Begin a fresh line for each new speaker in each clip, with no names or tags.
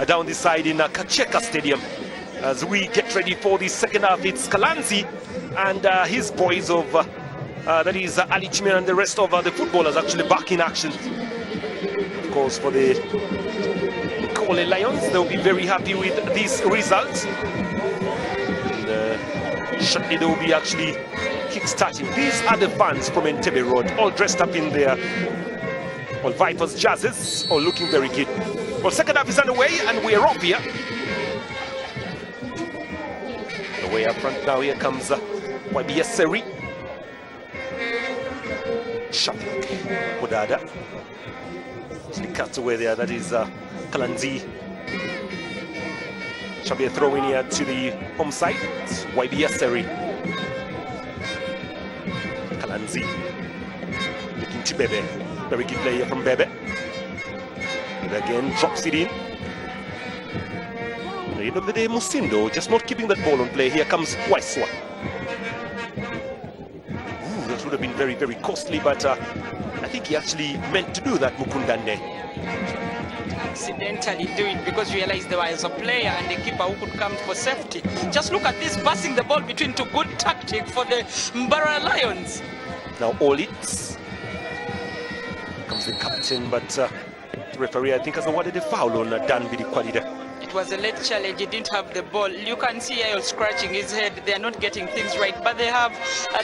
down the side in Kacheka Stadium. As we get ready for the second half, it's Kalanzi and his boys of, that is Ali Chimera and the rest of the footballers actually back in action. Of course, for the Nkole Lions, they'll be very happy with this result. And shortly they'll be actually kick-starting. These are the fans from Entebbe Road, all dressed up in their Vipers jerseys, all looking very good. Well, second half is underway and we're off here. Way up front now, here comes YBS Seri. Shafik Budada. Actually cuts away there, that is Kalanzi. Shall be a throw in here to the home side. It's YBS Seri. Kalanzi. Looking to Bebe. Very good player from Bebe. And again, drops it in. At the end of the day, Musindo just not keeping that ball on play. Here comes Waiswa. Ooh, that would have been very, very costly, but I think he actually meant to do that, Mukundane.
Accidentally do it because you realize there was a player and the keeper who could come for safety. Just look at this, passing the ball between two, good tactic for the Mbarara Lions.
Now all it comes the captain, but the referee I think has awarded a foul on Dan Bidikwalida.
It was a late challenge, he didn't have the ball. You can see Ayo scratching his head. They are not getting things right, but they have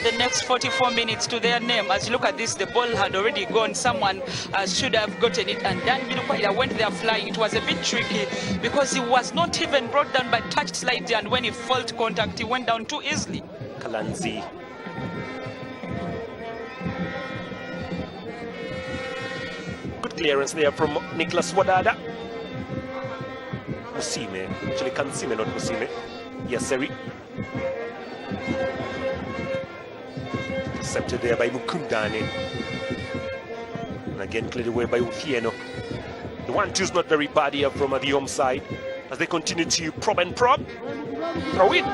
the next 44 minutes to their name. As you look at this, the ball had already gone. Someone should have gotten it, and Dan Bidukwaya went there flying. It was a bit tricky because he was not even brought down but touched slightly, and when he felt contact, he went down too easily.
Kalanzi. Good clearance there from Nicholas Wadada. Musime, actually Kansime, not Musime. Yes, Seri. Intercepted there by Mukundane. And again cleared away by Ufieno. The 1-2's not very bad here from the home side as they continue to probe and probe. Throw in.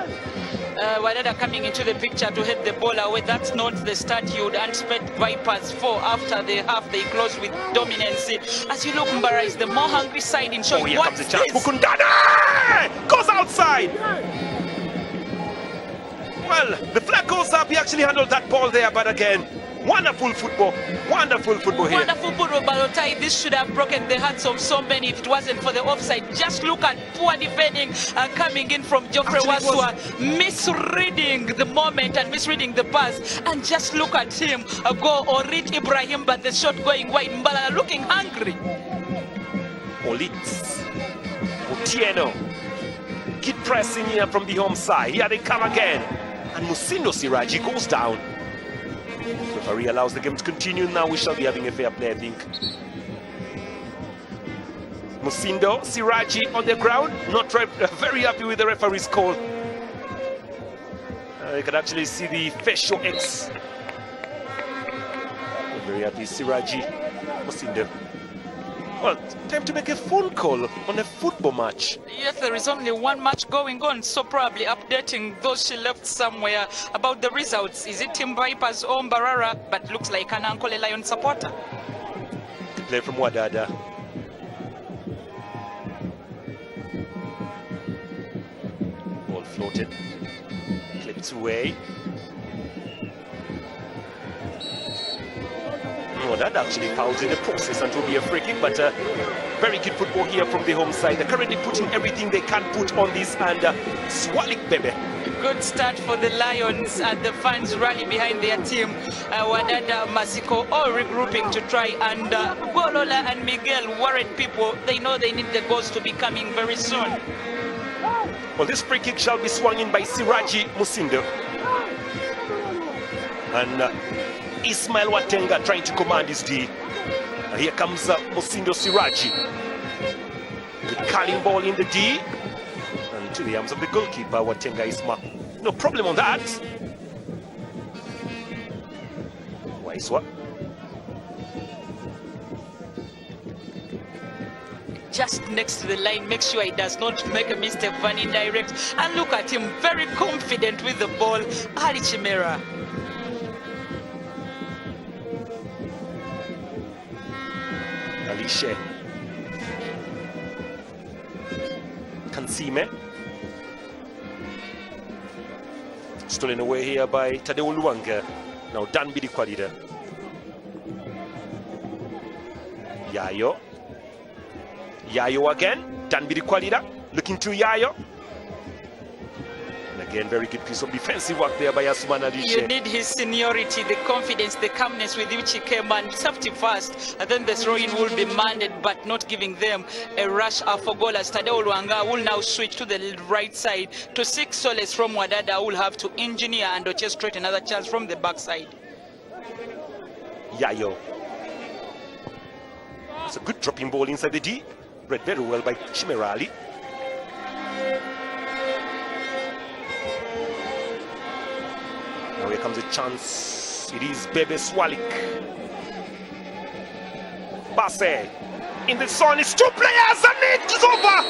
Wadada coming into the picture to head the ball away. That's not the start you would expect Vipers for. After the half, they close with dominance. As you look, Mbarara is the more hungry side in showing.
Oh, here comes the chance. Mukundane goes outside. Well, the flag goes up. He actually handled that ball there, but again, wonderful football here. Wonderful football,
Balotai. This should have broken the hearts of so many if it wasn't for the offside. Just look at poor defending coming in from Geoffrey Waswa, misreading the moment and misreading the pass. And just look at him go or reach Ibrahim, but the shot going wide. Mbarara looking hungry.
Olitz, Otieno, keep pressing here from the home side. Here they come again. And Musindo Siraji goes down. The referee allows the game to continue. Now we shall be having a fair play, I think. Musindo Siraji on the ground, not very happy with the referee's call. You can actually see the facial X. Not very happy, Siraji, Musindo. Well, time to make a phone call on a football match.
Yes, there is only one match going on, so probably updating those she left somewhere about the results. Is it Team Vipers or Mbarara? But looks like an Nkole Lion supporter.
Play from Wadada. Ball floated. Clipped away. Oh, that actually fouls in the process and will be a free kick, but very good football here from the home side. They're currently putting everything they can put on this, and Swalik Bebe.
Good start for the Lions, and the fans rally behind their team. Wadada, Masiko all regrouping to try and Golola and Miguel worried people. They know they need the goals to be coming very soon.
Well, this free kick shall be swung in by Siraji Musindo. And Ismail Watenga trying to command his D. Here comes Musindo Siraji. Good curling ball in the D. And to the arms of the goalkeeper, Watenga Isma. No problem on that. Waiswa.
Just next to the line, make sure he does not make a mistake, van indirect. And look at him, very confident with the ball. Ali Chimera.
Alice. Kansime. Stolen away here by Tadeo Luanga. Now Danbidi Kwadida. Yayo. Yayo again. Danbidi Kwadida. Looking to Yayo. And again, very good piece of defensive work there by Asuman Alishe.
You need his seniority, the confidence, the calmness with which he came and safety first. And then the throw-in will be manded, but not giving them a rush for goal. As Tadeo Luanga will now switch to the right side to seek solace from Wadada, who will have to engineer and orchestrate another chance from the backside.
Yayo. It's a good dropping ball inside the D. Read very well by Chimerali. Now here comes a chance. It is Bebe Swalik. Basse. In the sun, it's two players and it's over.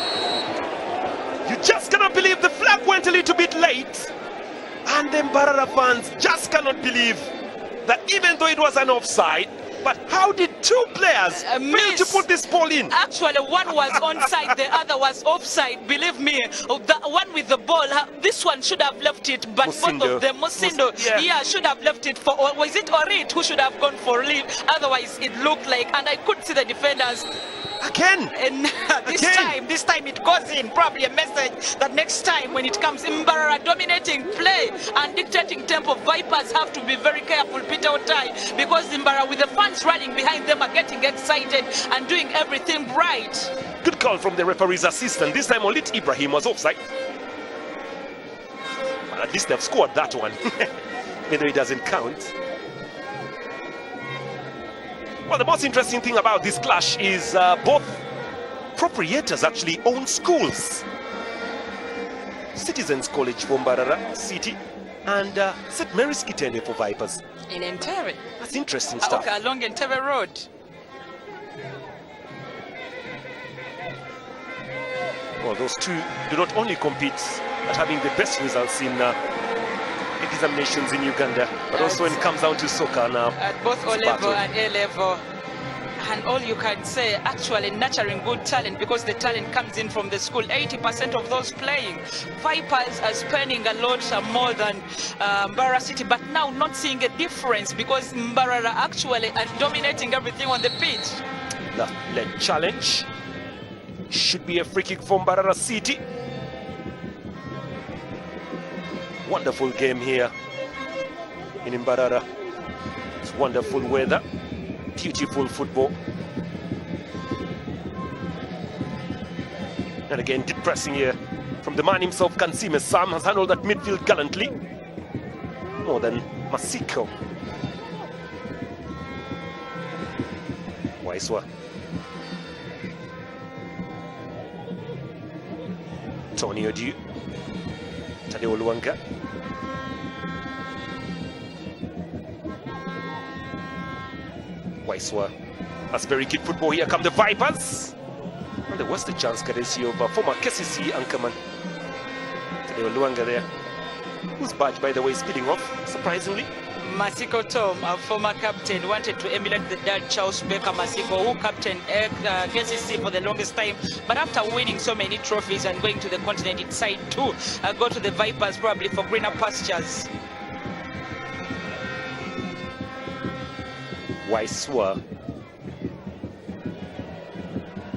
You just cannot believe the flag went a little bit late. And the Mbarara fans just cannot believe that even though it was an offside, but how did two players fail to put this ball in?
Actually, one was onside, the other was offside. Believe me, the one with the ball, this one should have left it, but
Musindo.
both of them, Musindo, yeah, should have left it for, or was it Orit who should have gone for leave? Otherwise, it looked like, and I could see the defenders.
Again.
And this time it goes in. Probably a message that next time when it comes, Mbarara dominating play and dictating tempo. Vipers have to be very careful, Peter Otai, because Mbarara with the fans running behind them are getting excited and doing everything right.
Good call from the referee's assistant. This time Olit Ibrahim was offside. But at least they've scored that one. Even though it doesn't count. Well, the most interesting thing about this clash is both proprietors actually own schools. Citizens College for Mbarara City and St. Mary's Kitende for Vipers.
In Entebbe.
That's interesting stuff.
Okay, along Entebbe Road.
Well, those two do not only compete at having the best results in examinations in Uganda, but also when it comes down to soccer now.
At both O level and A level. And all you can say, actually nurturing good talent, because the talent comes in from the school. 80% of those playing. Vipers are spending a lot more than Mbarara City, but now not seeing a difference because Mbarara actually are dominating everything on the pitch.
The led challenge should be a free kick for Mbarara City. Wonderful game here in Mbarara. It's wonderful weather, beautiful football. And again, deep pressing here from the man himself, Kansime. Sam has handled that midfield gallantly. More than Masiko. Waiswa. Tony Odiu. Tadeo Luanga. Waiswa. That's very good football. Here come the Vipers. And there was the chance courtesy of former KCC anchorman Tadeo Luanga there. Whose badge, by the way, is speeding off, surprisingly.
Masiko Tom, our former captain, wanted to emulate the dad Charles Baker Masiko, who captained KCC for the longest time. But after winning so many trophies and going to the continent, it decided to go to the Vipers, probably for greener pastures.
Waiswa.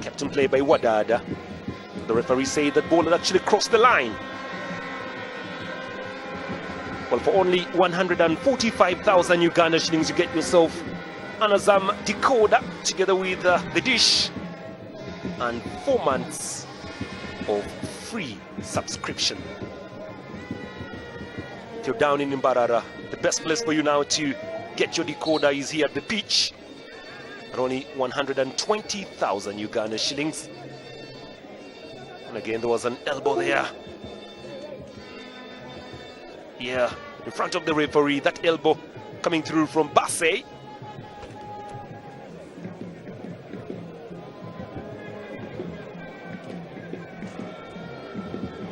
Captain play by Wadada. The referee said that ball had actually crossed the line. Well, for only 145,000 Uganda shillings, you get yourself an Azam decoder together with the dish and 4 months of free subscription. If you're down in Mbarara, the best place for you now to get your decoder is here at the pitch at only 120,000 Uganda shillings. And again, there was an elbow there. Yeah, in front of the referee, that elbow coming through from Basse.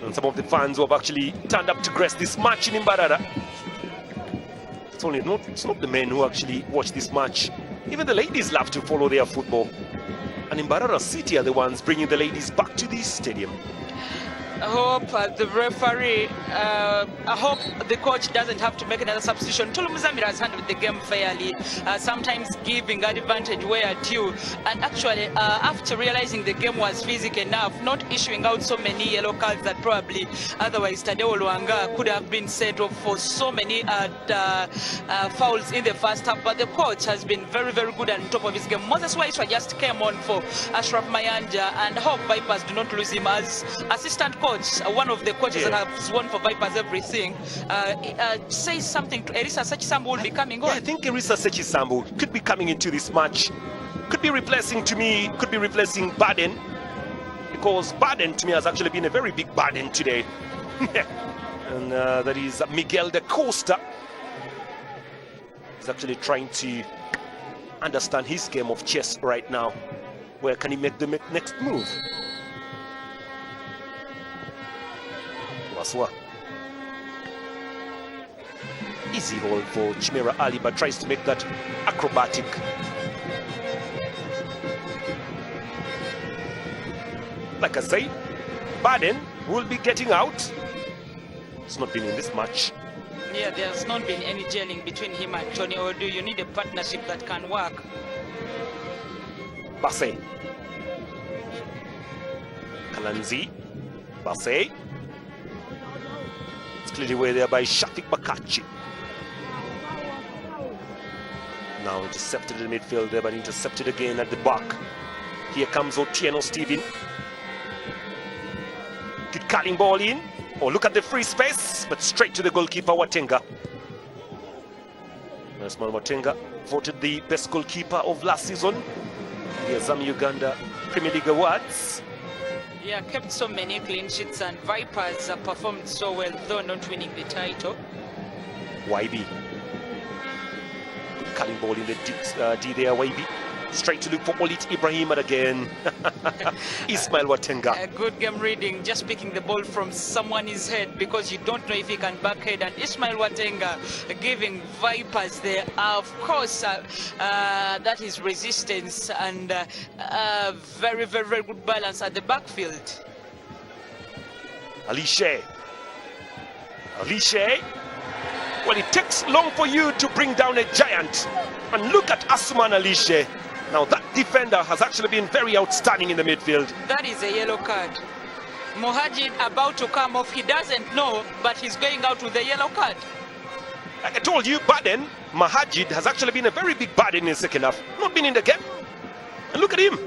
And some of the fans who have actually turned up to grace this match in Mbarara. It's not the men who actually watch this match. Even the ladies love to follow their football. And Mbarara City are the ones bringing the ladies back to this stadium.
I hope the referee, I hope the coach doesn't have to make another substitution. Tulu Muzamira has handled the game fairly, sometimes giving advantage where due. And actually, after realizing the game was physical enough, not issuing out so many yellow cards that probably otherwise Tadeo Luanga could have been sent off for so many fouls in the first half. But the coach has been very, very good and on top of his game. Moses Waiswa just came on for Ashraf Mayanja, and I hope Vipers do not lose him as assistant coach. One of the coaches that has won for Vipers everything, says something to Erisa Sechisambu will be coming on.
Yeah, I think Erisa Sechisambu could be coming into this match. Could be replacing Baden, because Baden to me has actually been a very big burden today. And that is Miguel de Costa. He's actually trying to understand his game of chess right now. Where can he make the next move? Waswa. Easy hold for Chimera Ali, but tries to make that acrobatic. Like I say, Baden will be getting out. It's not been in this match.
Yeah, there's not been any gelling between him and Tony Odu. You need a partnership that can work.
Basse. Kalanzi. Basse. It's clearly away there by Shafiq Bakachi. Now intercepted in the midfield there, but intercepted again at the back. Here comes Otieno Steven. Good cutting ball in. Oh, look at the free space, but straight to the goalkeeper, Watenga. Nesman Watenga, voted the best goalkeeper of last season. The Azam Uganda Premier League Awards.
Yeah, kept so many clean sheets, and Vipers performed so well, though not winning the title.
YB. Good cutting ball in the D there, YB. Straight to look for Olit Ibrahim, and again Ismail Watenga.
A good game reading, just picking the ball from someone's head because you don't know if he can backhead. And Ismail Watenga giving Vipers there, of course, that is resistance and very, very, very good balance at the backfield.
Alice. Well, it takes long for you to bring down a giant. And look at Asuman Alice. Now that defender has actually been very outstanding in the midfield.
That is a yellow card. Mohajid about to come off. He doesn't know, but he's going out with a yellow card.
Like I told you, Baden, Mahajid has actually been a very big burden in the second half. Not been in the game. And look at him.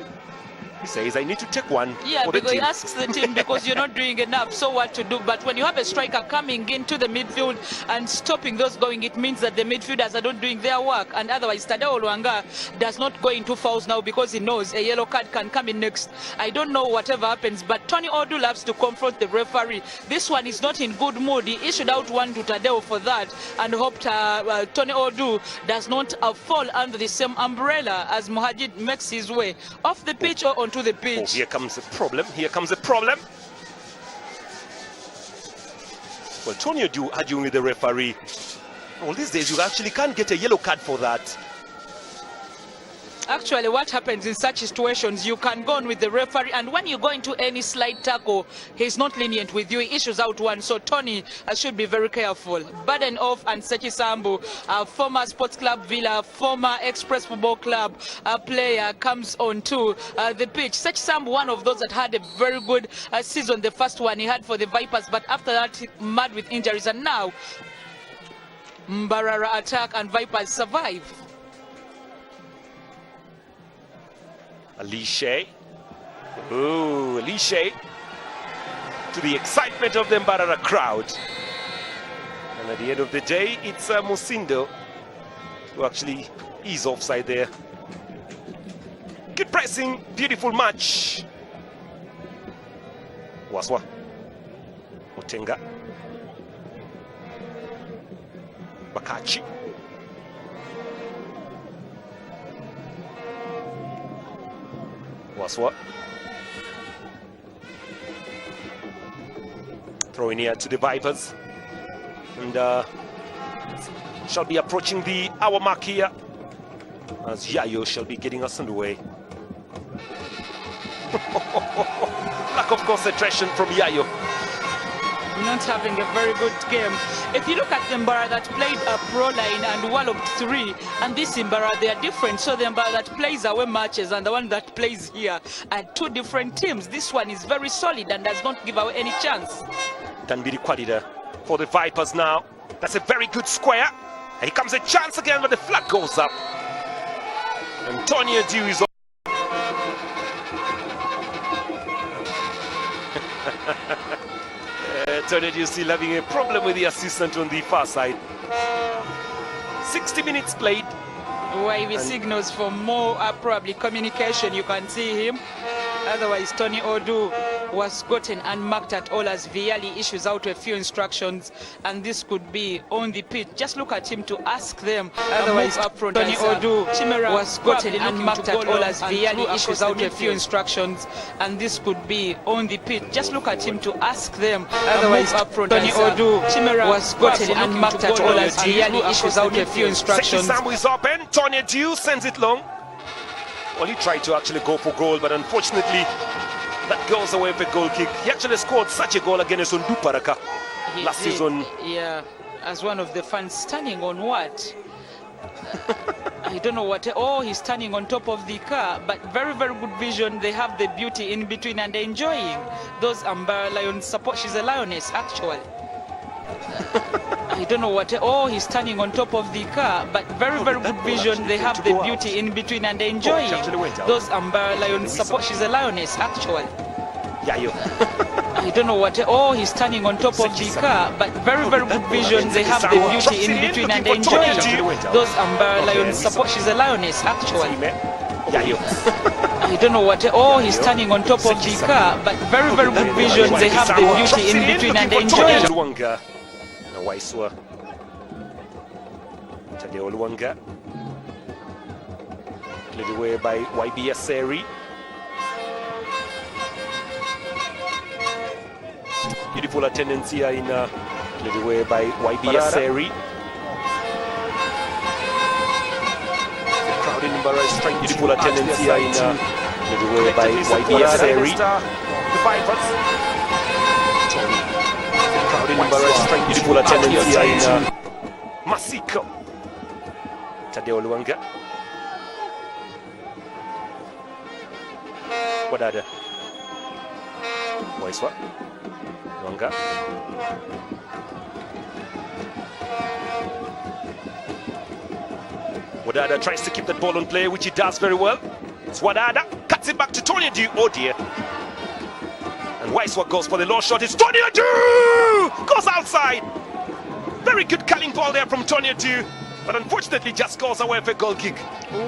He says, I need to take one.
Yeah,
for the
because
team.
he asks the team because you're not doing enough, so what to do? But when you have a striker coming into the midfield and stopping those going, it means that the midfielders are not doing their work. And otherwise, Tadeo Luanga does not go into fouls now because he knows a yellow card can come in next. I don't know whatever happens, but Tony Odu loves to confront the referee. This one is not in good mood. He issued out one to Tadeo for that and hoped Tony Odu does not fall under the same umbrella as Mohajid makes his way off the pitch or onto the pitch.
Oh, here comes the problem. Here comes the problem. Well, Tony Odu arguing with the referee. Well, these days you actually can't get a yellow card for that.
Actually, what happens in such situations, you can go on with the referee, and when you go into any slight tackle, he's not lenient with you. He issues out one, so Tony should be very careful. Baden off and Sechisambu, former Sports Club Villa, former Express Football Club player, comes on to the pitch. Sechisambu, one of those that had a very good season, the first one he had for the Vipers, but after that, mad with injuries, and now Mbarara attack and Vipers survive.
Alice. Oh, Alice. To the excitement of the Mbarara crowd. And at the end of the day, it's Musindo who actually is offside there. Good pressing, beautiful match. Waswa. Otenga. Bakachi. Waswa. Throwing here to the Vipers. And shall be approaching the hour mark here as Yayo shall be getting us underway. Lack lack of concentration from Yayo.
Not having a very good game. If you look at the Mbarara that played a pro line and walloped 3, and this Mbarara, they are different. So the Mbarara that plays away matches and the one that plays here are 2 different teams. This one is very solid and does not give away any chance.
Danbiri Kwadida for the Vipers now. That's a very good square. And here comes a chance again, but the flag goes up. Antonio Dew is Antonio Dew still having a problem with the assistant on the far side. 60 minutes played.
Wavy signals for more probably communication. You can see him. Otherwise, Tony Odu was gotten and marked at all as Viali issues out a few instructions, and this could be on the pitch. Just look at him to ask them. Otherwise, Tony Odu was gotten and marked at all as Viali issues out a few instructions, and this could be on the pitch. Just look at him to ask them. Otherwise, Tony Odu was gotten and marked at all as Viali issues out a few instructions.
Samu is open. Tony Dew sends it long. Well, he tried to actually go for goal, but unfortunately, that goes away with a goal kick. He actually scored such a goal against Nduparaka last season.
Yeah, as one of the fans standing on what? I don't know what. Oh, he's standing on top of the car, but very, very good vision. They have the beauty in between and they're enjoying. Those Mbarara Lions support. She's a lioness, actually. I don't know what. Oh, he's standing on top of the car, but very, very good vision. They have the beauty in between and they're enjoying. Those Mbarara Lions support. She's a lioness, actually.
Yayo.
I don't know what. Oh, he's standing on top of the car, but very, very good vision. They have the beauty in between and they're enjoying. Those Mbarara Lions support. She's a lioness, actually.
Yayo.
I don't know what. Oh, he's standing on top of the car, but very, very good vision. They have the beauty in between and they're enjoying.
Luanga. Waiswa. Tadeo Luanga. Led away by YB Aseri. Beautiful attendance here in led away by YB Aseri. The crowd in Mbarara is trying. Beautiful attendance here in led away by YB Aseri. The Vipers. Crowd in Mbarara is trying. Beautiful attendance here in Masiko. Tadeo Luanga. Wadada. Waiswa. Luanga. Wadada tries to keep that ball on play, which he does very well. It's Wadada. Cuts it back to Tony Dew. Oh dear. And Waiswa goes for the low shot. It's Tony Dew! Goes outside. Very good cutting ball there from Tony Dew, but unfortunately just goes away for a goal kick.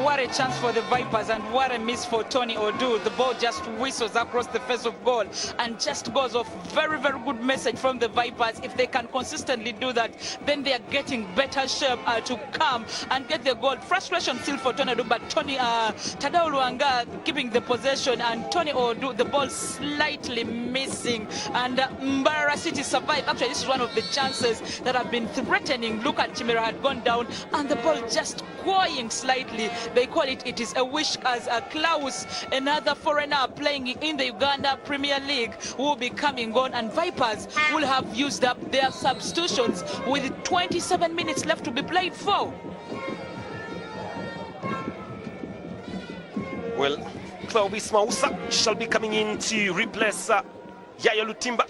What a chance for the Vipers and what a miss for Tony Odu. The ball just whistles across the face of goal and just goes off. Very, very good message from the Vipers. If they can consistently do that, then they are getting better shape to come and get the goal. Frustration still for Tony Odu, but Tadeo Luanga keeping the possession and Tony Odu, the ball slightly missing. And Mbarara City survive. Actually, this is one of the chances that have been threatening. Look at Chimera had gone down and the ball just going slightly. They call it, it is a wish, as Klaus, another foreigner playing in the Uganda Premier League, will be coming on, and Vipers will have used up their substitutions with 27 minutes left to be played for.
Well, Mbai Mousa shall be coming in to replace Yaya Lutimba,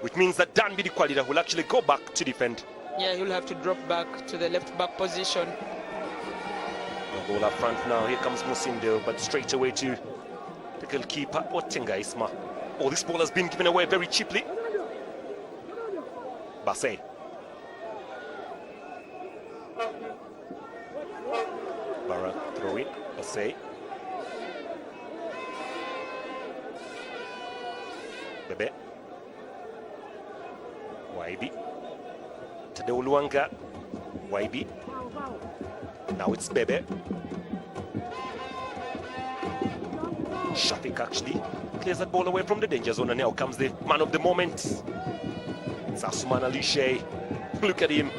which means that Danbiri Kwadida will actually go back to defend.
Yeah, he'll have to drop back to the left back position.
Ball up front now. Here comes Musindo, but straight away to the goalkeeper, Otenga Isma. Oh, this ball has been given away very cheaply. Basse. Barra throw in. Basse. Bebe. YB. Tadeo Luanga. YB. Now it's Bebe. Shafik actually clears that ball away from the danger zone, and now comes the man of the moment. It's Asuman Alishe. Look at him.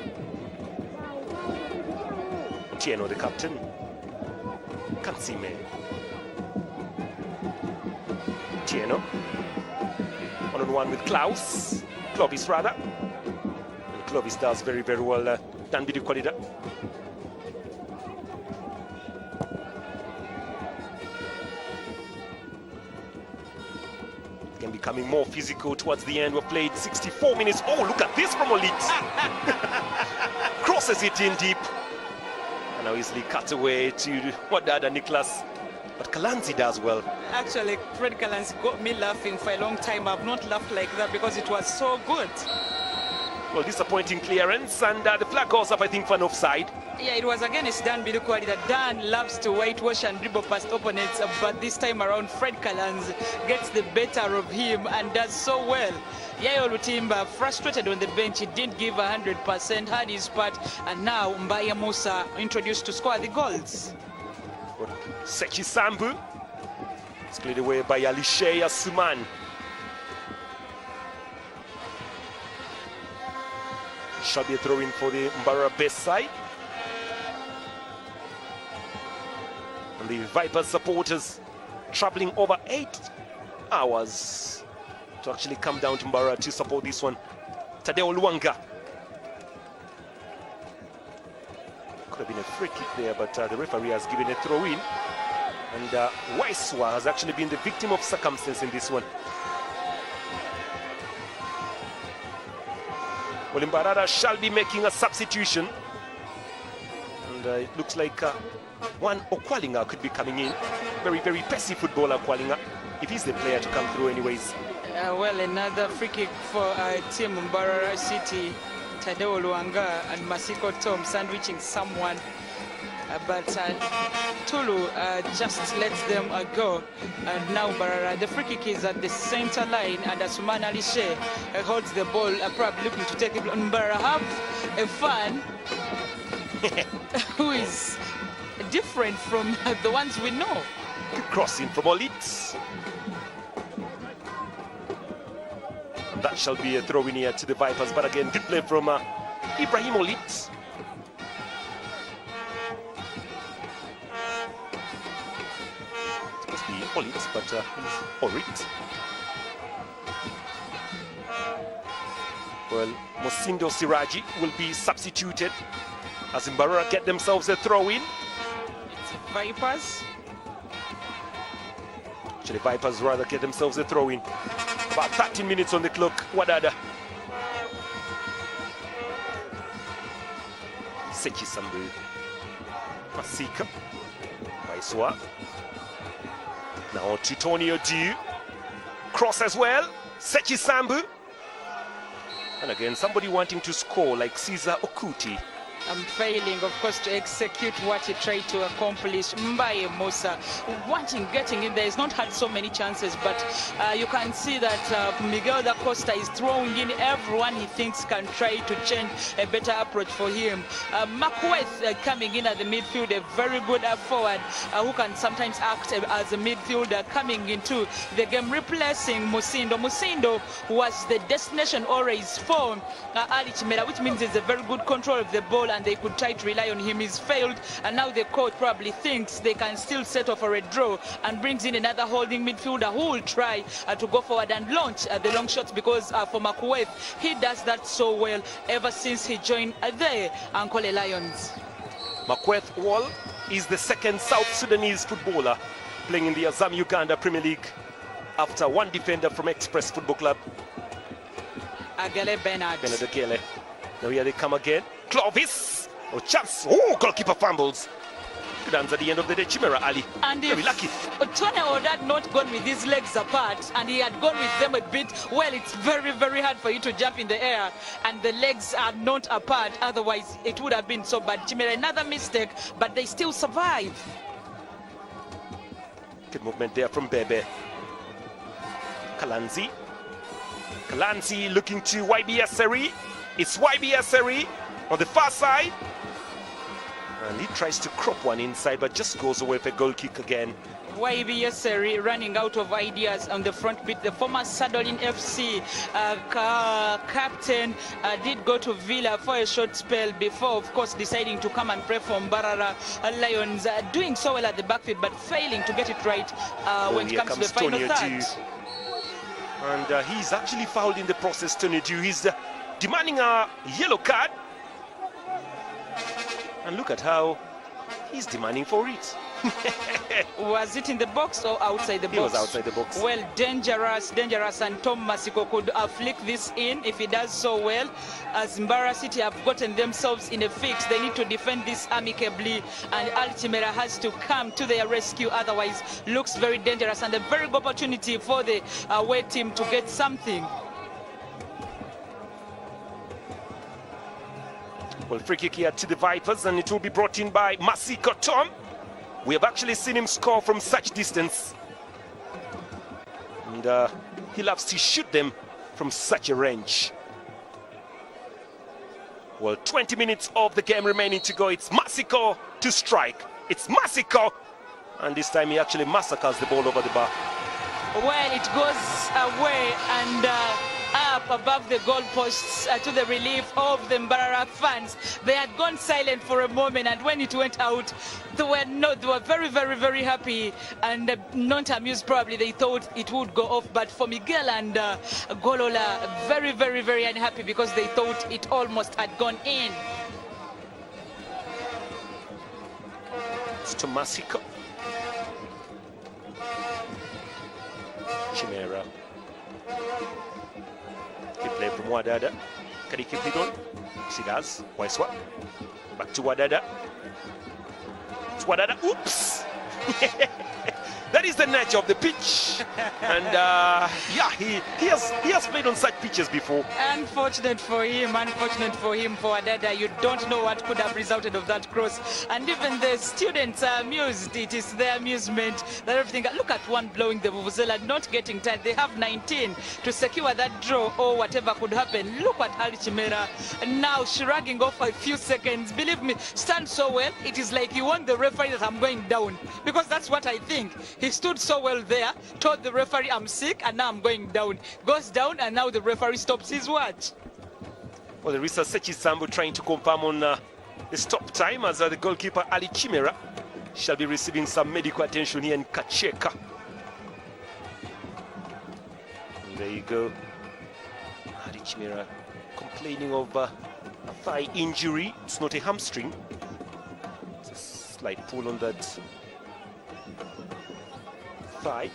Tieno, the captain. Can't see me. Tieno. one-on-one with Clovis rather. And Clovis does very, very well. Dan Bidu Kolida. Again, becoming more physical towards the end. We've played 64 minutes. Oh, look at this from Olit. Crosses it in deep. And now easily cut away to Wadada Nicholas. But Kalanzi does well.
Actually, Fred Kalanzi got me laughing for a long time. I've not laughed like that because it was so good.
Well, disappointing clearance, and the flag goes up, I think, for an offside.
Yeah, it was against Dan Bidukwali. That Dan loves to whitewash and dribble past opponents, but this time around, Fred Kalanzi gets the better of him and does so well. Yayo Lutimba, frustrated on the bench, he didn't give 100%, had his part, and now Mbai Mousa introduced to score the goals.
Sechi Sambu. It's cleared away by Alishe Asuman. Shall be a throw-in for the Mbarara best side. And the Vipers supporters traveling over 8 hours to actually come down to Mbarara to support this one. Tadeo Luanga. Could have been a free kick there, but the referee has given a throw-in. And Waiswa has actually been the victim of circumstance in this one. Well, Mbarara shall be making a substitution. And it looks like one Okwalinga could be coming in. Very, very pessy footballer, Okwalinga, if he's the player to come through anyways.
Well, another free kick for team Mbarara City. Tadeo Luanga and Masiko Tom sandwiching someone. But Tulu just lets them go. And now Mbarara, the free kick is at the center line, and Asuman Alishe holds the ball, probably looking to take it. Mbarara have a fan who is different from the ones we know.
Good crossing from Olit. And that shall be a throw-in here to the Vipers, but again, good play from Ibrahim Olit. Olit, but he's Orit. Well, Mosindo Siraji will be substituted as Mbarara get themselves a throw-in.
It's Vipers.
Actually, Vipers rather get themselves a throw-in. About 13 minutes on the clock. Wadada. Sechi Sambu. Masika. Waiswa. Now to Tony Odu. Cross as well. Sechi Sambu. And again, somebody wanting to score like Caesar Okuti.
I'm failing, of course, to execute what he tried to accomplish. Mbai Mousa wanting, getting in there. He's not had so many chances, but you can see that Miguel da Costa is throwing in everyone he thinks can try to change a better approach for him. Makweth coming in at the midfield, a very good forward who can sometimes act as a midfielder coming into the game, replacing Musindo. Musindo was the destination always for Ali Chimera, which means there's a very good control of the ball, and they could try to rely on him. He's failed, and now the coach probably thinks they can still settle for a draw and brings in another holding midfielder who will try to go forward and launch the long shots, because for Makweth, he does that so well ever since he joined the Ankole Lions.
Makweth Wall is the second South Sudanese footballer playing in the Azam Uganda Premier League after one defender from Express Football Club.
Agele Bernard.
Bernard Agele. Now here they come again. Clovis. Oh, chance. Oh, goalkeeper fumbles. Good answer at the end of the day. Chimera Ali.
And
very lucky.
Tony had not gone with his legs apart, and he had gone with them a bit, well, it's very, very hard for you to jump in the air and the legs are not apart. Otherwise, it would have been so bad. Chimera, another mistake, but they still survive.
Good movement there from Bebe. Kalanzi. Kalanzi looking to YBS Seri. It's YBS Seri on the far side. And he tries to crop one inside, but just goes away for a goal kick again.
YBS Seri running out of ideas on the front bit. The former Sadolin FC captain did go to Villa for a short spell before, of course, deciding to come and play for Mbarara Lions. Doing so well at the backfield, but failing to get it right when it comes to the final third.
And he's actually fouled in the process, Tony Dew. He's demanding a yellow card. And look at how he's demanding for it.
Was it in the box or outside the box?
He was outside the box.
Well, dangerous, and Tom Masiko could flick this in if he does so well. As Mbarara City have gotten themselves in a fix, they need to defend this amicably, and Alchimera has to come to their rescue, otherwise looks very dangerous, and a very good opportunity for the away team to get something.
Well, free kick here to the Vipers, and it will be brought in by Masiko Tom. We have actually seen him score from such distance. And he loves to shoot them from such a range. Well, 20 minutes of the game remaining to go. It's Masiko to strike. It's Masiko. And this time he actually massacres the ball over the bar.
Well, it goes away and up above the goalposts to the relief of the Mbarara fans. They had gone silent for a moment, and when it went out, they were very, very, very happy and not amused. Probably they thought it would go off, but for Miguel and Golola, very, very, very unhappy because they thought it almost had gone in.
It's to Masiko. Chimera. Good play from Wadada. Can he keep it on? Yes, he does. Waiswa. Back to Wadada. It's Wadada. Oops! That is the nature of the pitch. And yeah, he has played on such pitches before.
Unfortunate for him, for Wadada. You don't know what could have resulted of that cross. And even the students are amused. It is their amusement that everything. Look at one blowing the vuvuzela, not getting tired. They have 19 to secure that draw or whatever could happen. Look at Ali Chimera now shrugging off a few seconds. Believe me, stand so well. It is like he warned the referee that I'm going down, because that's what I think. He stood so well there, told the referee I'm sick and now I'm going down. Goes down and now the referee stops his watch.
Well, there is a Sechi Sambu trying to confirm on the stop time, as the goalkeeper Ali Chimera shall be receiving some medical attention here in Kacheka. And there you go. Ali Chimera complaining of a thigh injury. It's not a hamstring. It's a slight pull on that thigh.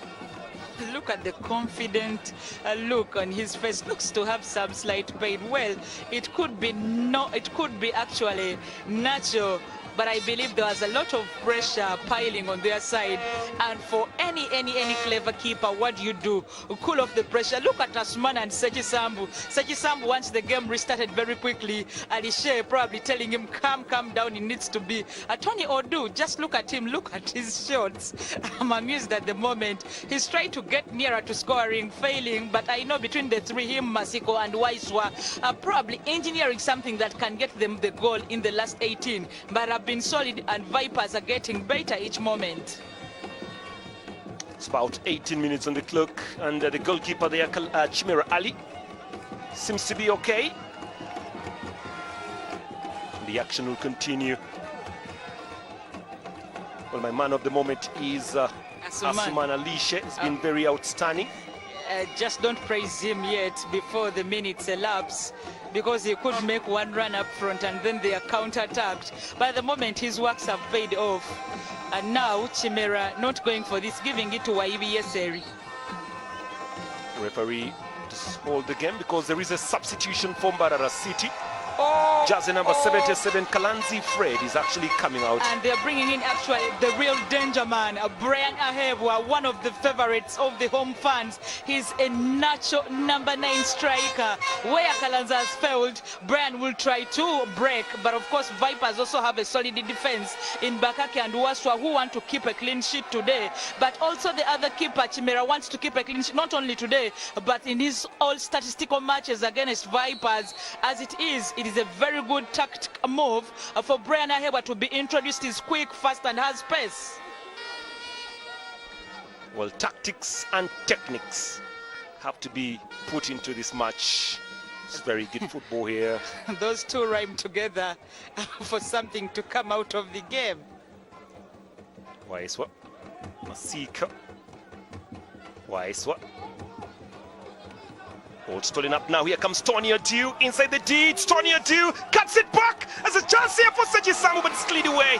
Look at the confident look on his face. Looks to have some slight pain. Well, it could be actually natural, but I believe there was a lot of pressure piling on their side. And for any clever keeper, what do you do? Cool off the pressure. Look at Asman and Sechi Sambu. Sechi Sambu, once the game restarted very quickly, Alishe probably telling him, calm down, it needs to be. Tony Odu, just look at him, look at his shots. I'm amused at the moment. He's trying to get nearer to scoring, failing, but I know between the three, him, Masiko and Waiswa, are probably engineering something that can get them the goal in the last 18. But have been solid, and Vipers are getting better each moment.
It's about 18 minutes on the clock, and the goalkeeper there, Chimera Ali, seems to be okay. The action will continue. Well, my man of the moment is Asuman Alishe. He's been very outstanding.
Just don't praise him yet before the minutes elapse, because he could make one run up front and then they are counter-attacked. But at the moment, his works have paid off. And now, Chimera not going for this, giving it to Waibi Yeseri.
The referee just hold the game because there is a substitution for Mbarara City. Jersey number 77, Kalanzi Fred, is actually coming out.
And they're bringing in actually the real danger man, Brian Ahebwa, one of the favorites of the home fans. He's a natural number 9 striker. Where Kalanza has failed, Brian will try to break. But of course, Vipers also have a solid defense in Bakake and Waswa, who want to keep a clean sheet today. But also the other keeper, Chimera, wants to keep a clean sheet, not only today, but in his all statistical matches against Vipers. As it is a very good tactic move for Brian Ahebwa to be introduced. He's quick, fast, and has pace.
Well, tactics and techniques have to be put into this match. It's very good football here.
Those two rhyme together for something to come out of the game.
Waiswa, Masika, Waiswa, Ball stolen up now. Here comes Tony Adu inside the D. It's Tony Adu cuts it back. There's a chance here for Seji Samu, but it's cleared away.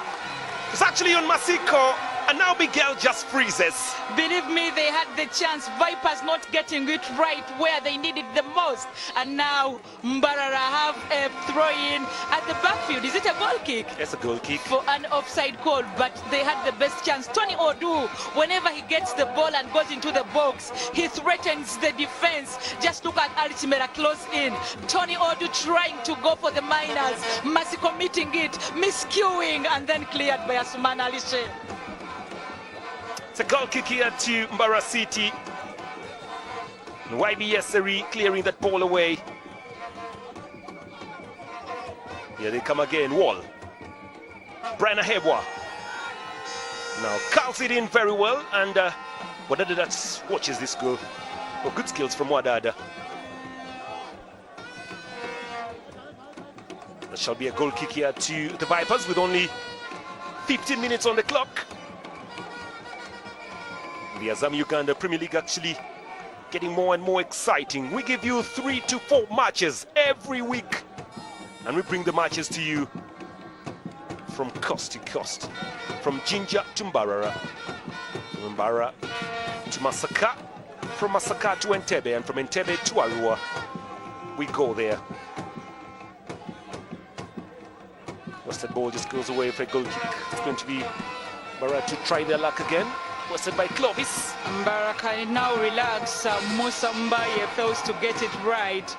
It's actually on Masiko, and now Miguel just freezes.
Believe me, they had the chance. Vipers not getting it right where they needed the most. And now Mbarara have a throw-in at the backfield. Is it a goal kick?
It's a goal kick.
For an offside call, but they had the best chance. Tony Odu, whenever he gets the ball and goes into the box, he threatens the defense. Just look at Mbarara close in. Tony Odu trying to go for the minors. Masiko meeting it, miscuing, and then cleared by Asuman Alishe.
It's a goal kick here to Mbarara City. YBSRE clearing that ball away. Here they come again. Wall. Brian Ahebwa. Now curls it in very well, and Wadada that watches this go. Oh, good skills from Wadada. That shall be a goal kick here to the Vipers with only 15 minutes on the clock. The Azam Uganda Premier League actually getting more and more exciting. We give you 3 to 4 matches every week, and we bring the matches to you from coast to coast, from Jinja to Mbarara, from Mbarara to Masaka, from Masaka to Entebbe, and from Entebbe to Arua. We go there. Western ball just goes away for a goal kick. It's going to be Mbarara to try their luck again. Western by Clovis.
Mbarara can now relax. Musa Mbaye fails to get it right.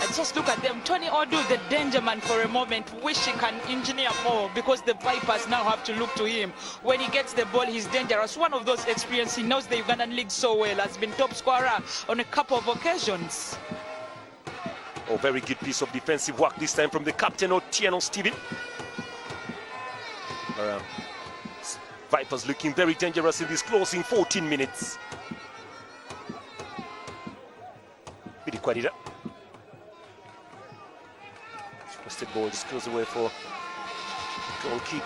And just look at them. Tony Odu, the danger man for a moment, wish he can engineer more, because the Vipers now have to look to him. When he gets the ball, he's dangerous. One of those experiences, he knows the Ugandan league so well, has been top scorer on a couple of occasions.
Oh, very good piece of defensive work this time from the captain, Otieno Steven. Vipers looking very dangerous in this closing 14 minutes. Bidi Kwadida. Posted ball just goes away for goal kick.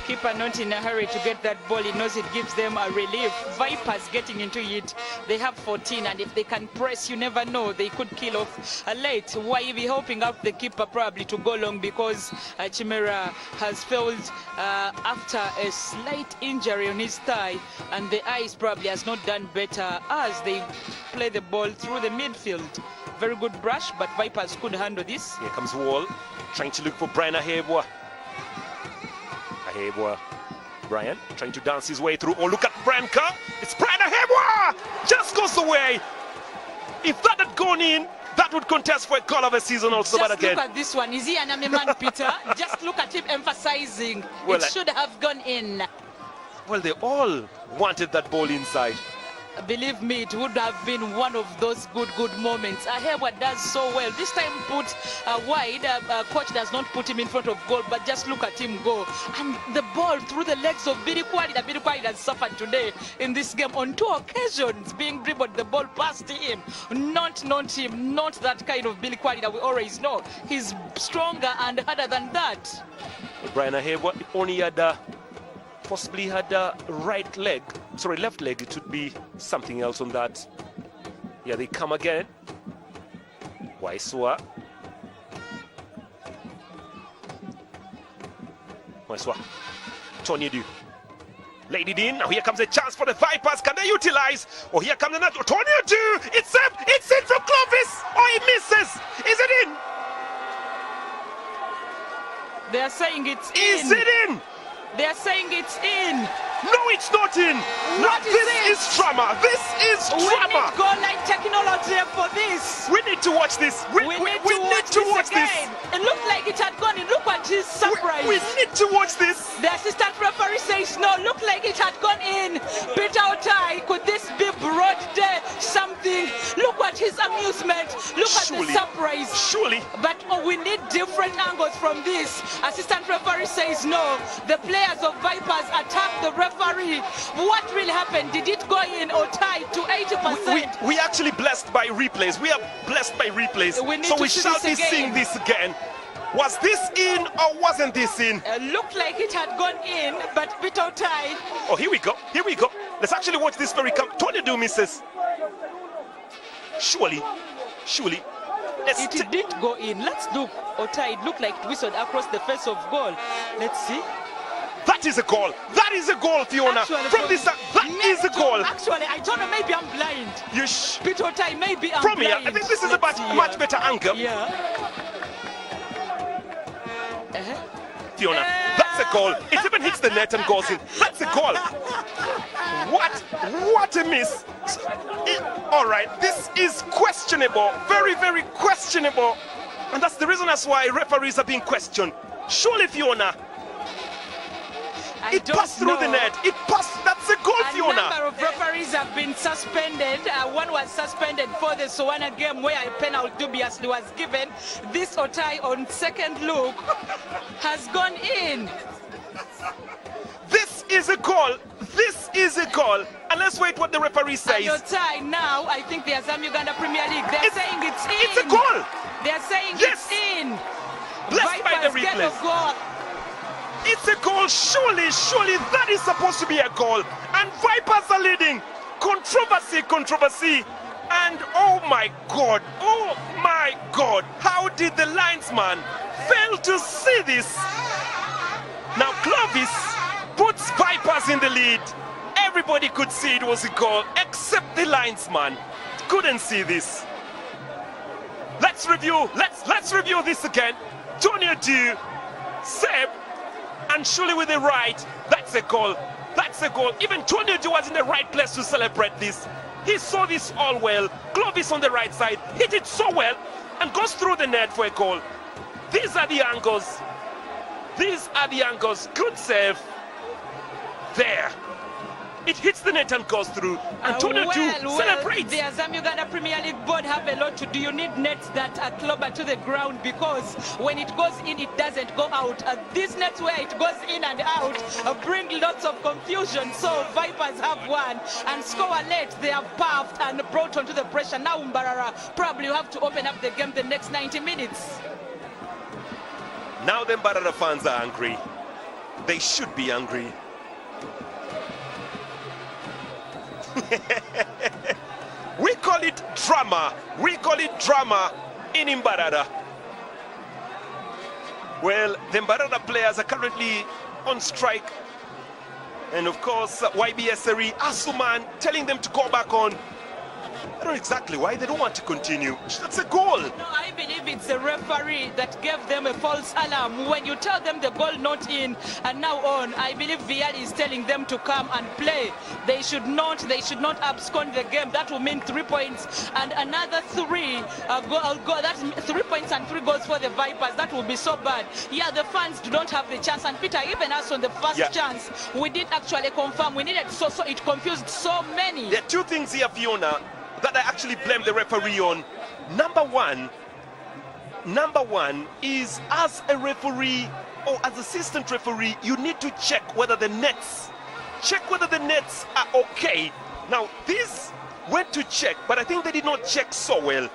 Keeper not in a hurry to get that ball. He knows it gives them a relief. Vipers getting into it. They have 14, and if they can press, you never know, they could kill off late. Why be helping out the keeper probably to go long, because Chimera has failed after a slight injury on his thigh, and the eyes probably has not done better as they play the ball through the midfield. Very good brush, but Vipers could handle this.
Here comes Wall, trying to look for Brian Ahebwa. Ahebwa. Brian trying to dance his way through. Oh, look at Brian Carr. It's Brian Ahebwa! Just goes away. If that had gone in, that would contest for a call of a season also.
Just
but again,
look at this one. Is he an man, Peter? Just look at him emphasizing.
Well,
it should have gone in.
well, they all wanted that ball inside.
Believe me, it would have been one of those good moments. Ahebwa does so well. This time put wide. Coach does not put him in front of goal, but just look at him go. And the ball through the legs of Bidi Kwadida. Bidi Kwadida has suffered today in this game on 2 occasions, being dribbled the ball past him. Not him, not that kind of Bidi Kwadida we always know. He's stronger and harder than that.
Brian Ahebwa only had possibly had a left leg. It would be something else on that. Here they come again. Waiswa. Tony Du. Laid it in. Now here comes a chance for the Vipers. Can they utilize? Oh, here comes another. Tony Du. It's saved. It's in from Clovis. Oh, he misses. Is it in?
They are saying it's in.
Is it in?
They are saying it's in.
No, it's not in.
What is
this
it?
is drama. This is
We
drama.
need goal-line technology for this.
We need to watch this. We need to watch this.
It looked like it had gone in. Look at his surprise.
We need to watch this.
The assistant referee says no. Looked like it had gone in. Peter Otai, could this be broad day something? Look at his amusement. Look at the surprise.
Surely.
But we need different angles from this. Assistant referee says no. The players of Vipers attack the referee. What really happened? Did it go in or tie to 80%?
We actually blessed by replays. We are blessed by replays. So we shall be seeing this again. Was this in or wasn't this in?
Looked like it had gone in, but bit of tie.
Oh, here we go. Here we go. Let's actually watch this very Tony Du misses. Surely. Surely.
It didn't go in. Let's look. Ota, it looked like it whistled across the face of goal. Let's see.
That is a goal. That is a goal, Fiona.
Actually,
from this, that is a goal.
Actually, I don't know. Maybe I'm blind.
You
Peter Ota, maybe I'm
from
blind.
here, I think this is a much better angle.
Yeah.
Fiona, that's a goal. It even hits the net and goes in. That's a goal. What a miss. All right, this is questionable. Very, very questionable. And that's the reason as why referees are being questioned. Surely, Fiona, it passed through the net. It passed. That's a goal, Fiona.
A number of referees have been suspended. One was suspended for the Sowana game where a penalty dubiously was given. This Otai on second look has gone in.
This is a goal. This is a goal. And let's wait what the referee says.
Otai now, I think the Azam Uganda Premier League, they're saying it's in.
It's a goal.
They're saying
yes.
It's in.
Blessed by the replays. It's a goal, surely that is supposed to be a goal. And Vipers are leading. Controversy. And oh my God, how did the linesman fail to see this? Now Clovis puts Vipers in the lead. Everybody could see it was a goal, except the linesman couldn't see this. Let's review this again. Tony Adu, Seb, and surely with the right, that's a goal. That's a goal. Even Tony Adu was in the right place to celebrate this. He saw this all well. Clovis on the right side, hit it so well, and goes through the net for a goal. These are the angles. Good save. There. It hits the net and goes through. And Tony Adu celebrates.
The Azam Uganda Premier League board have a lot to do. You need nets that are closer to the ground, because when it goes in, it doesn't go out. These nets where it goes in and out bring lots of confusion. So Vipers have won and score late. They have puffed and brought onto the pressure. Now Mbarara probably have to open up the game the next 90 minutes.
Now the Mbarara fans are angry. They should be angry. We call it drama. In Mbarara. Well, the Mbarara players are currently on strike. And of course, YBSRE, Asuman, telling them to go back on. I don't know exactly why they don't want to continue. That's a goal.
No, I believe it's the referee that gave them a false alarm. When you tell them the goal not in and now on, I believe Viali is telling them to come and play. They should not abscond the game. That will mean 3 points and another 3 that's 3 points and 3 goals for the Vipers. That will be so bad. Yeah, the fans do not have the chance. And Peter, even us on the first chance, we did actually confirm. We needed so it confused so many.
There are two things here, Fiona, that I actually blame the referee on. Number one is, as a referee or as assistant referee, you need to check whether the nets are okay. Now this went to check, but I think they did not check so well.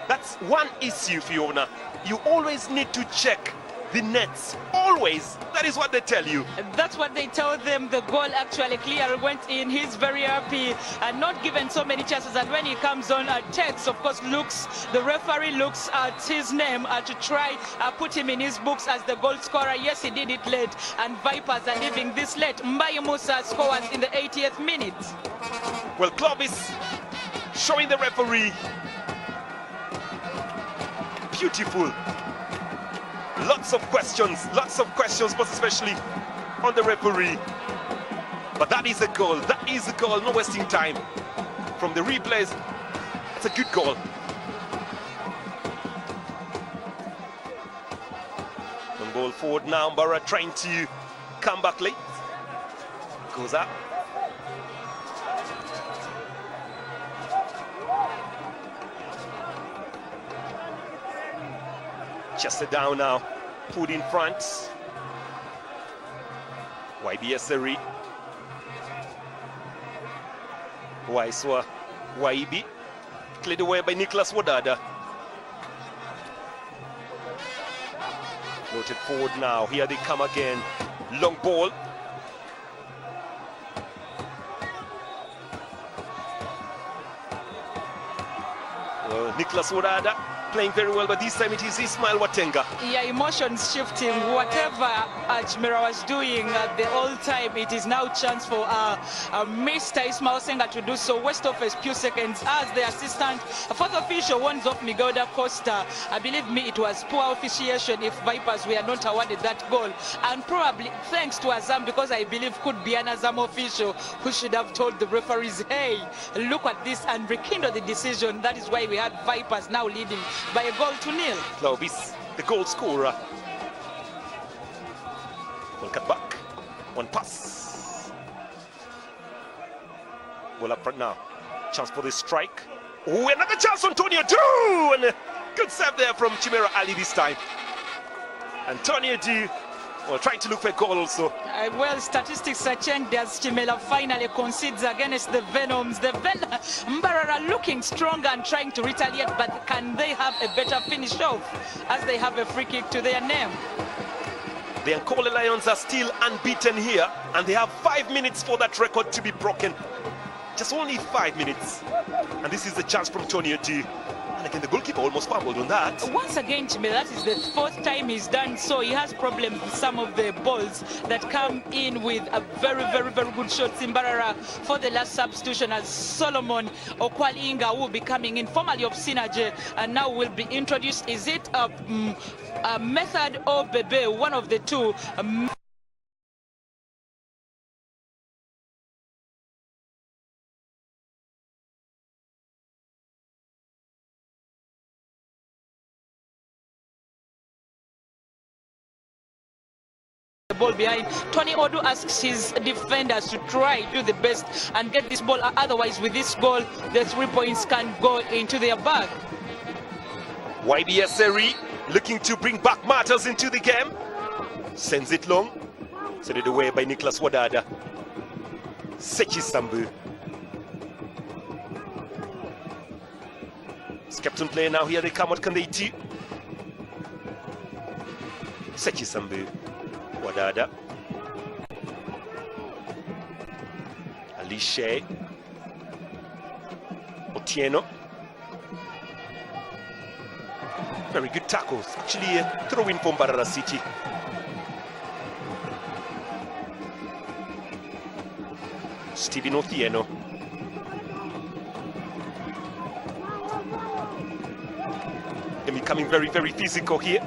That's one issue, Fiona. You always need to check the nets, always. That is what they tell you.
That's what they tell them. The goal actually clear went in. He's very happy and not given so many chances. And when he comes on, Tex, of course, the referee looks at his name to try put him in his books as the goal scorer. Yes, he did it late, and Vipers are leaving this late. Mbai Mousa scores in the 80th minute.
Well, Clovis showing the referee. Beautiful. Lots of questions, but especially on the referee. But that is a goal. No wasting time. From the replays, it's a good goal. On ball forward now, Mbarara trying to come back late. Goes up. Chester down now, put in front. YBSRE. Waiswa Waibi. Cleared away by Nicholas Wadada. Floated forward now. Here they come again. Long ball. Well, Nicholas Wadada playing very well, but this time it is Ismail Watenga.
Yeah, emotions shifting. Whatever Chimera was doing the whole time, it is now chance for Mr. Ismail Watenga to do so. West of a few seconds as the assistant fourth official warns off Miguel da Costa. I believe me, it was poor officiation if Vipers were not awarded that goal, and probably thanks to Azam, because I believe could be an Azam official who should have told the referees, hey, look at this, and rekindle the decision. That is why we had Vipers now leading by 1-0.
Clovis, the goal scorer. One cut back, one pass. Ball up front now. Chance for this strike. Oh, another chance, Antonio Du! And a good save there from Chimera Ali this time. Antonio Du, well, trying to look for a goal also.
Well, statistics are changed as Chimera finally concedes against the Venoms. The Mbarara looking stronger and trying to retaliate, but can they have a better finish off as they have a free kick to their name?
The Ankole Lions are still unbeaten here, and they have 5 minutes for that record to be broken. Just only 5 minutes. And this is the chance from Antonio Du. And again, the goalkeeper almost fumbled on that.
Once again, Chimera, that is the fourth time he's done so. He has problems with some of the balls that come in with a very good shot. Mbarara for the last substitution as Solomon Okwalinga will be coming in, formerly of Synergy, and now will be introduced. Is it a Method or Bebe? One of the two. Ball behind. Tony Odu asks his defenders to try do the best and get this ball, otherwise with this goal the 3 points can go into their bag.
YBS Seri looking to bring back matters into the game. Sends it long. Sent it away by Nicholas Wadada. Sechi Sambu. Captain player now. Here they come. What can they do? Sechi Sambu. Wadada. Alice. Otieno. Very good tackles. Actually, a throw in from Mbarara City. Stephen Otieno. They're becoming very physical here.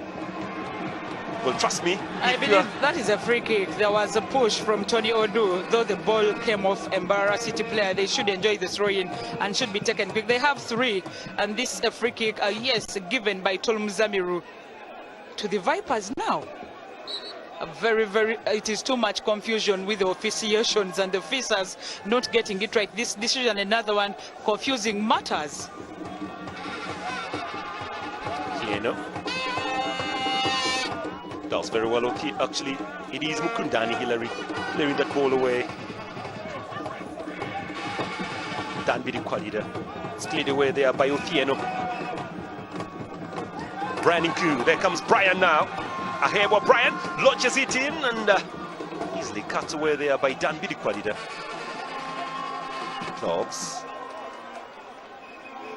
Well, trust me.
I believe that is a free kick. There was a push from Tony Odu, though the ball came off Mbarara City player. They should enjoy the throw-in and should be taken quick. They have 3, and this is a free kick, yes, given by Tolmuzamiru to the Vipers now. It is too much confusion with the officiations and the officers not getting it right. This decision, another one, confusing matters. Does very well, okay. Actually, it is Mukundani Hillary clearing that ball away. Danbidi Kwalida. It's cleared away there by Otieno. Brian Nku. There comes Brian now. Ahewa Brian launches it in and easily cut away there by Danbidi Kwalida. Clogs.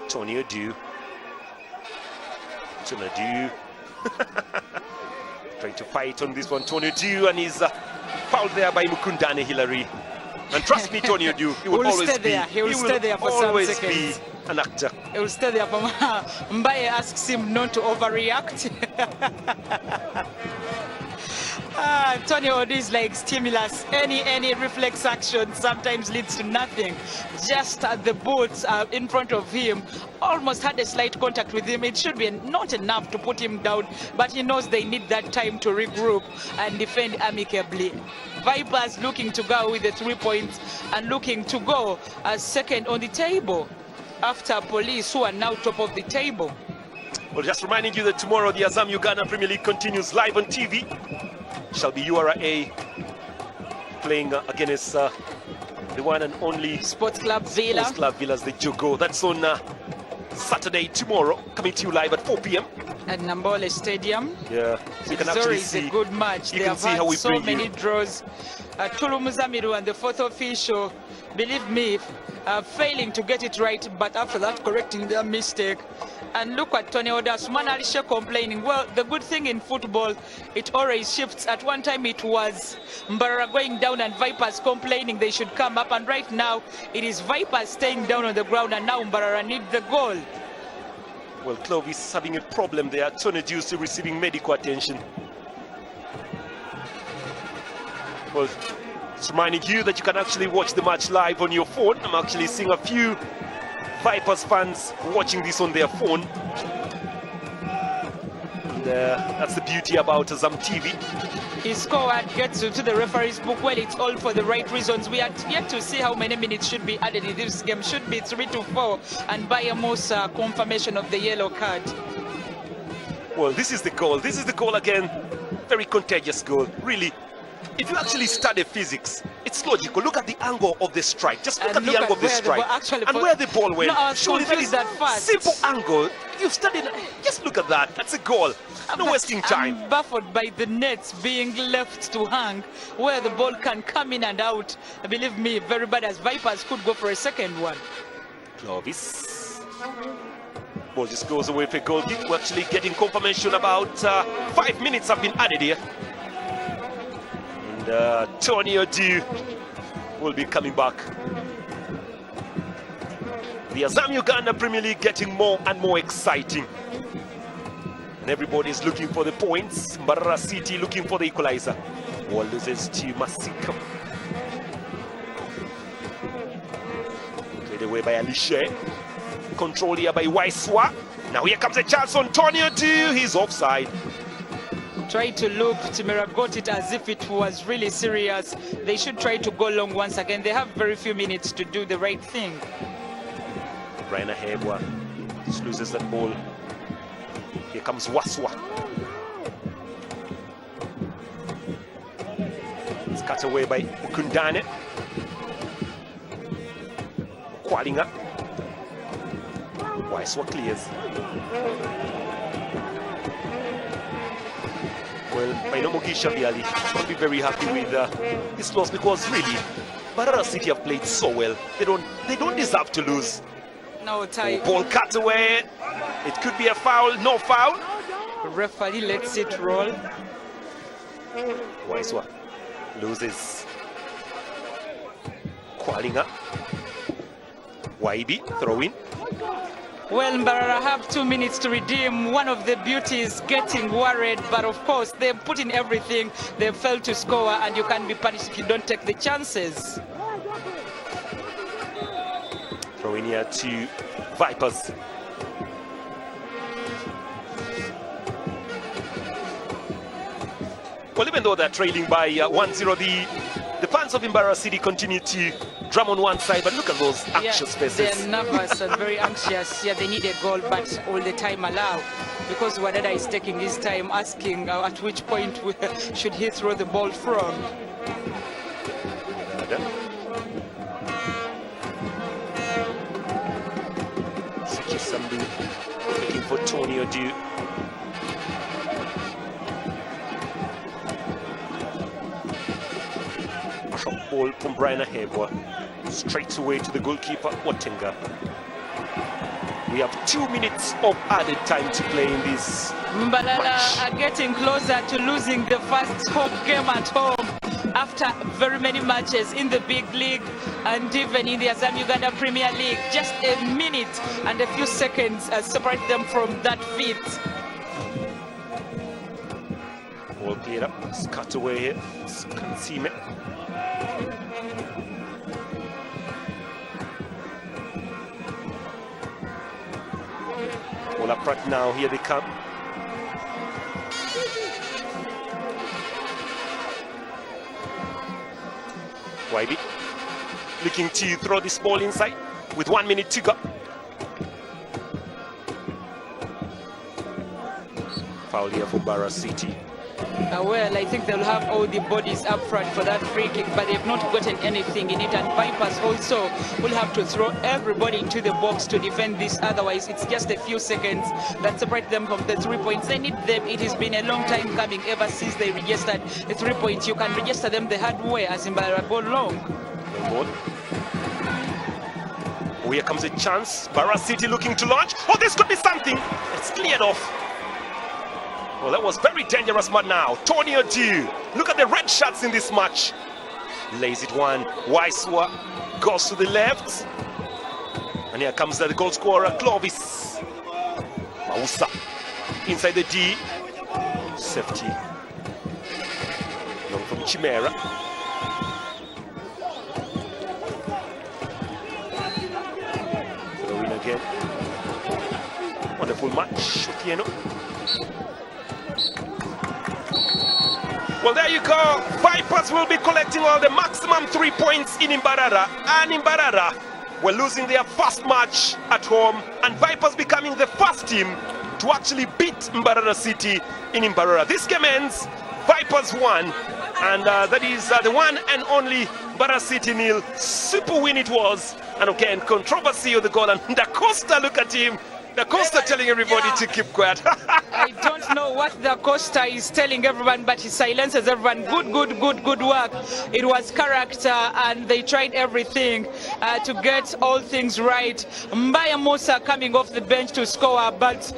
Tony Odu. Trying to fight on this one, Tony Du, and he's fouled there by Mukundane Hillary. And trust me, Tony Du, he will always stay there. He will stay there for some seconds. Be an actor. He will stay there for Mbaye asks him not to overreact. Tony Odu is like stimulus. Any reflex action sometimes leads to nothing. Just the boots in front of him almost had a slight contact with him. It should be not enough to put him down, but he knows they need that time to regroup and defend amicably. Vipers looking to go with the 3 points and looking to go as second on the table after Police, who are now top of the table. Well, just reminding you that tomorrow the Azam Uganda Premier League continues live on TV. Shall be URA playing against the one and only Sports Club Villa. Sports Club Villa's the Jogo. That's on Saturday tomorrow, coming to you live at 4 p.m. at Nambole Stadium. Yeah, so you can actually see. It's a good match. They have had so many draws. Tulumuzamiru and the fourth official, believe me, failing to get it right, but after that correcting their mistake. And look at Tony Odasman Alisha complaining. Well, the good thing in football, it always shifts. At one time it was Mbarara going down and Vipers complaining they should come up. And right now it is Vipers staying down on the ground, and now Mbarara need the goal.
Well, Clovis having a problem there. Tony Ducey receiving medical attention. Well, it's reminding you that you can actually watch the match live on your phone. I'm actually seeing a few Vipers fans watching this on their phone. And, that's the beauty about Zam TV.
His scored gets to the referee's book. Well, it's all for the right reasons. We are yet to see how many minutes should be added in this game. Should be 3 to 4, and Mbai Mousa confirmation of the yellow card.
Well, this is the goal. This is the goal again. Very contagious goal, really. If you actually study physics, it's logical. Look at the angle of the strike. Just look at the angle of the strike and where the ball went.
No,
surely that is
that fast.
Simple angle. You've studied. Just look at that. That's a goal. No wasting time.
I'm baffled by the nets being left to hang where the ball can come in and out. Believe me, very bad, as Vipers could go for a second one.
Clovis. Ball just goes away for a goal kick. We're actually getting confirmation about 5 minutes have been added here. Tony Odu will be coming back. The Azam Uganda Premier League getting more and more exciting. And everybody's looking for the points. Mbarara City looking for the equalizer. Wall loses to Masika. Played away by Alishe. Controlled here by Waiswa. Now here comes a chance on Tony Odu. He's offside.
Try to loop. Timera got it as if it was really serious. They should try to go long once again. They have very few minutes to do the right thing.
Raina Hebwa just loses that ball. Here comes Waswa. It's cut away by Kundane. Kwalinga. Waswa clears. Well, I know Mugisha Biali will be very happy with this loss, because really, Mbarara City have played so well. They don't deserve to lose.
No time.
Ball cut away. It could be a foul. No foul.
Referee lets it roll.
Waiswa loses. Kwalinga. Waibi throw in.
Well, Mbarara have 2 minutes to redeem. One of the beauties getting worried, but of course they put in everything. They failed to score, and you can be punished if you don't take the chances.
Throw in here to Vipers. Well, even though they're trailing by 1-0, the fans of Mbarara City continue to drum on one side, but look at those anxious faces.
They're nervous and very anxious. Yeah, they need a goal, but all the time allow. Because Wadada is taking his time asking at which point should he throw the ball from.
Sambu looking for Tony Odu. Drop ball from Brian Ahebwa. Straight away to the goalkeeper, Watenga. We have 2 minutes of added time to play in this
Mbarara
match.
are getting closer to losing the first home game at home after very many matches in the big league and even in the Azam Uganda Premier League. Just a minute and a few seconds separate them from that feat.
Ball cleared up. It's cut away here. Kansime. Ball up right now. Here they come. Waibi looking to throw this ball inside with 1 minute to go. Foul here for Mbarara City.
Well, I think they'll have all the bodies up front for that free kick, but they've not gotten anything in it. And Vipers also will have to throw everybody into the box to defend this. Otherwise, it's just a few seconds that separate them from the 3 points. They need them. It has been a long time coming ever since they registered the 3 points. You can register them the hard way, as in Mbarara go long.
Ball Oh, here comes a chance. Mbarara City looking to launch. Oh, this could be something. It's cleared off. Well, that was very dangerous, but now Tony Adu. Look at the red shirts in this match. Lays it one. Waiswa goes to the left. And here comes the goal scorer, Clovis. Mausa inside the D. Safety. Long from Chimera. Throw in again. Wonderful match, Otieno. Well, there you go. Vipers will be collecting all the maximum 3 points in Mbarara. And Mbarara were losing their first match at home. And Vipers becoming the first team to actually beat Mbarara City in Mbarara. This game ends, Vipers 1. And that is the one and only Mbarara City nil. Super win it was. And again, controversy of the goal. And Da Costa, look at him. Da Costa telling everybody to keep quiet.
I don't know what Da Costa is telling everyone, but he silences everyone. Good work. It was character, and they tried everything to get all things right. Mbai Mousa coming off the bench to score, but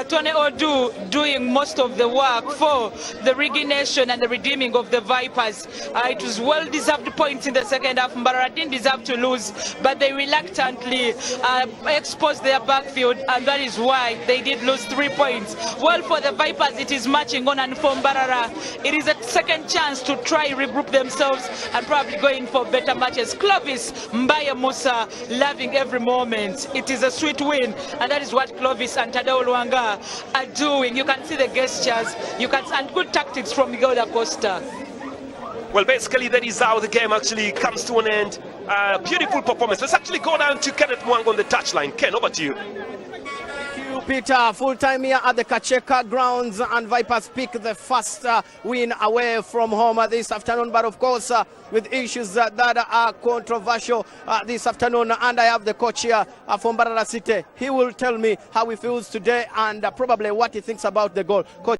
Tony Adu doing most of the work for the regeneration and the redeeming of the Vipers. It was well-deserved points in the second half. Mbarara didn't deserve to lose, but they reluctantly exposed their backfield, and that is why they did lose 3 points. Well, for the Vipers, it is marching on, and for Mbarara, it is a second chance to try regroup themselves and probably go in for better matches. Clovis, Mbai Mousa, loving every moment. It is a sweet win, and that is what Clovis and Tadeo Luanga are doing. You can see the gestures, and good tactics from Miguel Da Costa.
Well, basically, that is how the game actually comes to an end. Beautiful performance. Let's actually go down to Kenneth Mwang on the touchline. Ken, over to you.
Peter, full time here at the Kacheka grounds, and Vipers pick the first win away from home this afternoon. But of course, with issues that are controversial this afternoon, and I have the coach here from Mbarara City. He will tell me how he feels today and probably what he thinks about the goal. Coach.